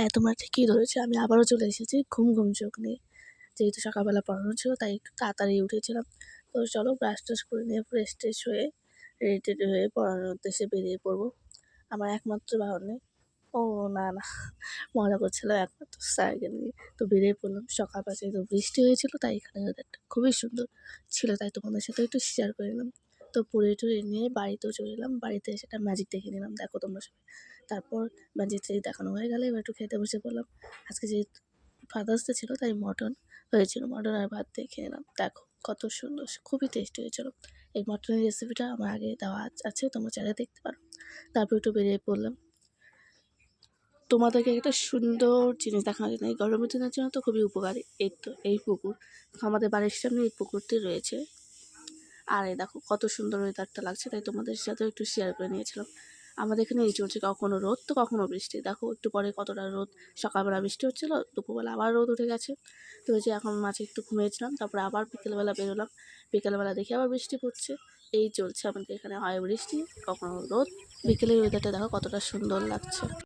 হ্যাঁ, তোমার ঠিকই ধরেছো। আমি আবারও চলে এসেছি ঘুম চোখ নিয়ে। যেহেতু সকালবেলা পড়ানো ছিল তাই একটু তাড়াতাড়ি উঠেছিলাম। তো চলো ব্রাশ-টাশ করে নিয়ে ফ্রেশ-ট্রেশ হয়ে রেডি-টেডি হয়ে পড়ানোর উদ্দেশ্যে বেরিয়ে পড়বো। আমার একমাত্র বাহন নেই। ও না, মজা করছিলাম একমাত্র স্যারকে নিয়ে। তো বেরিয়ে পড়লাম। সকালবেলা যেহেতু বৃষ্টি হয়েছিল তাই এখানে ওয়েদারটা খুবই সুন্দর ছিল, তাই তোমাদের সাথে একটু শেয়ার করে নিলাম। তো পড়ে-টরে নিয়ে বাড়িতেও চলে এলাম। বাড়িতে এসে একটা ম্যাজিক দেখে নিলাম। দেখো তোমরা সবাই। তারপর ম্যাজিক-ট্যাজিক দেখানো হয়ে গেলে এবার একটু খেতে বসে পড়লাম। আজকে যেহেতু ফাদার্স ডে ছিল তাই মটন হয়েছিল। মটন আর ভাত দিয়ে খেয়ে নিলাম। দেখো কত সুন্দর, খুবই টেস্টি হয়েছিল। এই মটনের রেসিপিটা আমার আগে দেওয়া আছে, তোমরা চাইলে দেখতে পারো। তারপর একটু বেরিয়ে পড়লাম। তোমাদেরকে একটা সুন্দর জিনিস দেখানোর জন্য, এই গরমের দিনের জন্য তো খুবই উপকারী। এই তো এই পুকুর, আমাদের বাড়ির সামনে এই পুকুরটি রয়েছে। আর এই দেখো কত সুন্দর ওয়েদারটা লাগছে, তাই তোমাদের সাথেও একটু শেয়ার করে নিয়েছিলাম। আমাদের এখানে এই চলছে, কখনো রোদ তো কখনো বৃষ্টি। দেখো একটু পরে কতটা রোদ, সকালবেলা বৃষ্টি হচ্ছিলো, দুপুরবেলা আবার রোদ উঠে গেছে। তো ওই যে এখন মাঝে একটু ঘুমিয়েছিলাম, তারপরে আবার বিকেলবেলা বেরোলাম। বিকেলবেলা দেখি আবার বৃষ্টি পড়ছে। এই চলছে আমাদের এখানে, হয় বৃষ্টি কখনো রোদ। বিকেলের ওয়েদারটা দেখো কতটা সুন্দর লাগছে।